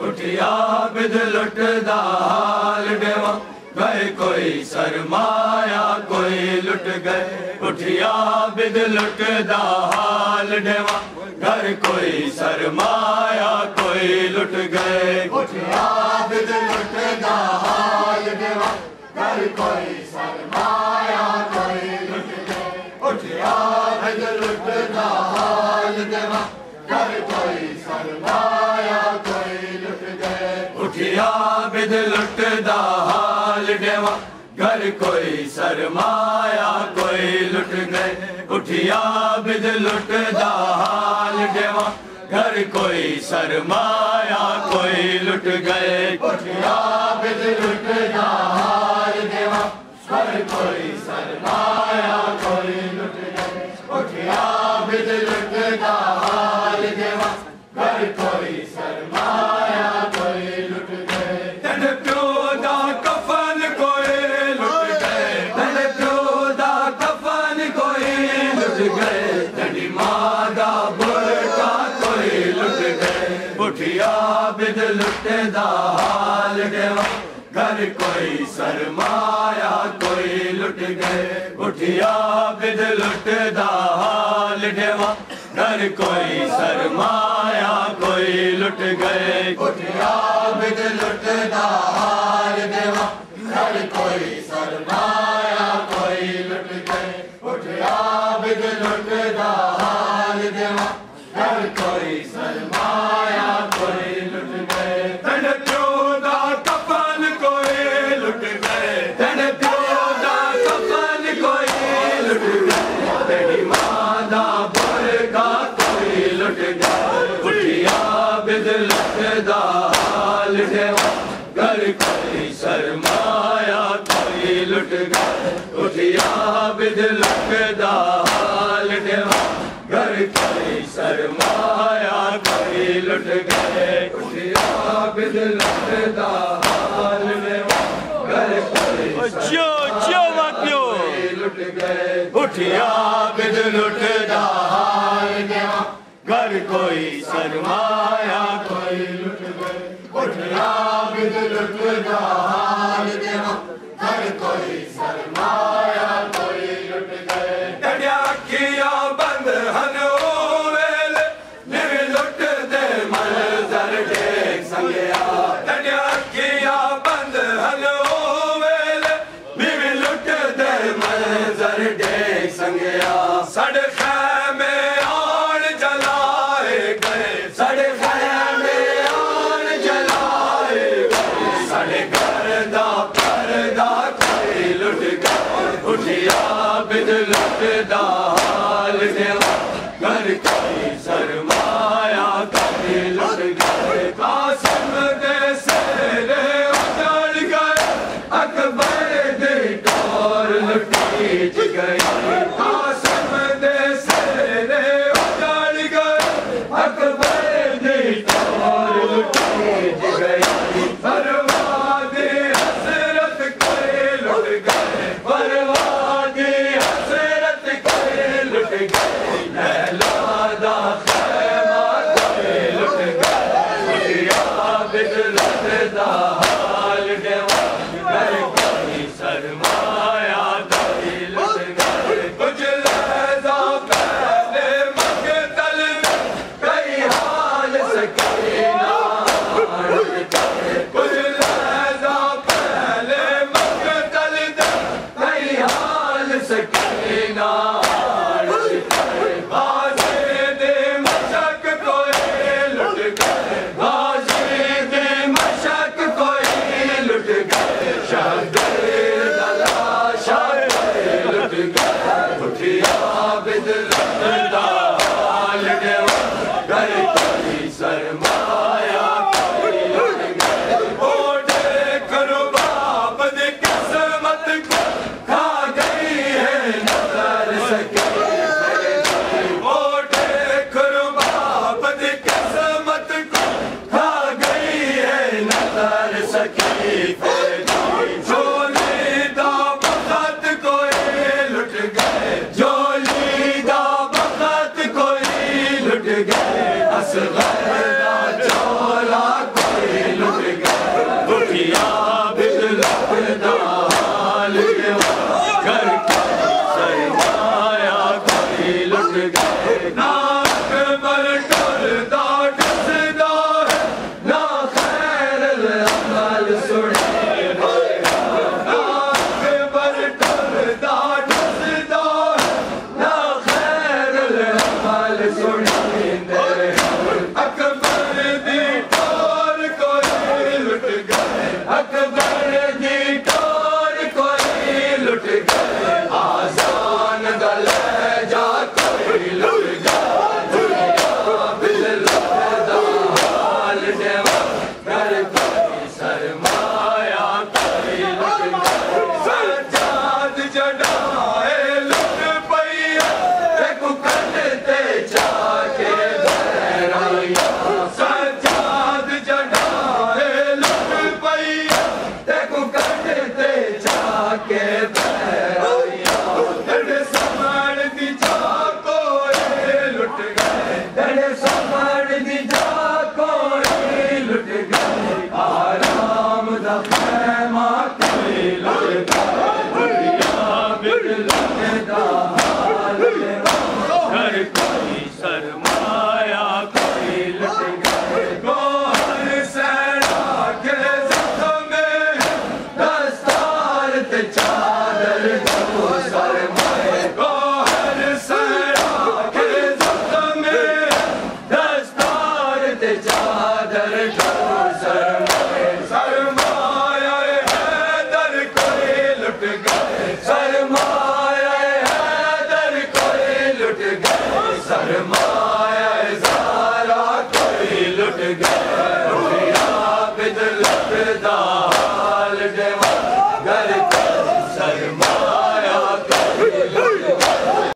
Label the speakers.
Speaker 1: उठिया बिद लुटदा हाल देवा गए कोई सरमाया कोई लुट गए उठिया बिद लुटदा हाल देवा घर कोई सरमाया कोई लुट गए
Speaker 2: उठिया बिद लुटदा हाल देवा घर कोई सरमाया कोई लुट गए उठिया बिद लुटदा हाल देवा घर कोई सरमाया कोई लुट गए
Speaker 1: उठिया बिद लुटदा हाल देवा घर कोई सरमाया कोई लुट गए उठिया बिद लुटदा हाल देवा घर कोई सरमाया कोई लुट गए
Speaker 2: उठिया बिद लुटदा हाल देवा घर कोई सरमाया कोई लुट गए उठिया बिद लुटदा हाल देवा घर कोई सरमाया कोई लुट गए
Speaker 1: तन प्यो दा कफन कोई लुट गए तन प्यो दा कफन कोई लुट गए तनी मां दा बुरका कोई लुट गए उठिया बिद लुटदा हाल देवा घर कोई सरमाया कोई लुट गए उठिया बिद लुटदा हाल देवा घर कोई सरमाया कोई लुट गए
Speaker 2: उठिया बिद लुटदा हाल देवा घर कोई सरमाया कोई लुट गए उठिया बिद लुटदा हाल देवा घर कोई सरमाया कोई लुट गए
Speaker 1: तन प्यो दा कफन कोई लुट गए तन प्यो दा कफन कोई लुट गए तेरी मां दा बुरका कोई लुट गए उठिया बिद लुटदा हाल देवा घर कोई सरमाया कोई लुट गए उठिया बिद लुटदा हाल देवा घर कोई सरमाया कोई लुट गए उठिया बिद लुटदा हाल देवा घर कोई
Speaker 3: जो मापियो
Speaker 1: लुट गए उठिया बिद लुटदा हाल देवा घर कोई सरमाया कोई लुट गए
Speaker 2: उठिया बिद लुटदा हाल देवा घर कोई सरमाया कोई लुट गए
Speaker 1: तड़िया किया बंद हनो वेले निवे लुट दे मंजर देख संगया तड़िया किया बंद हनो वेले निवे लुट दे मंजर देख संगया साढ़े खैमे आन जलाए गए साढ़े खैमे आन जलाए गए साढ़े घर दा पर्दा कोई लुट गए उठिया बिद लुटदा हाल देवा घर कोई सरमाया कोई लुट गए कासिम दे सेरे उजड़ गए अकबर दे टोर लुटी गई कासिम दे सेरे उजड़ गए अकबर दे टोर लुटी गई परवाह दे हसरत कोई लुट गए परवाह दे हसरत कोई लुट गए लैला दा खैमा कोई लुट गए उठिया बिद लुटदा हाल देवा घर कोई सरमाया कोई लुट गए कुछ लहज़ा पहले मक़तल में कई हाल सकीना कुछ लहज़ा पहले मक़तल में कई हाल सकीना गाज़ी दे मशक कोई लुट गए गाज़ी दे मशक कोई लुट गए शहदर दलाशा कोई लुट गए उठिया बिद लुटदा हाल देवा घर कोई सरमाया कोई लुट गए ओढ़े करो बाप दी किस्मत को खा गई है नजर सके ओढ़े करो बाप दी किस्मत को खा गई है नजर सके झोली दा बखत कोई लुट गए झोली दा बखत कोई लुट गए असगर दा झोला कोई खैमा कोई लुट घर कोई सरमाया कोई लुट गए गोहर सैना के जख्म में दस्तार ते चादर दो सरमाए गोहर सैना के जख्म में दस्तार ते चादर दो सरमाए सरमाया हैदर कोई लुट गए सरमाया हैदर कोई लुट गए सरमाया ज़ारा कोई लुट गए आबिद लुटदा हाल देवा घर कोई सरमाया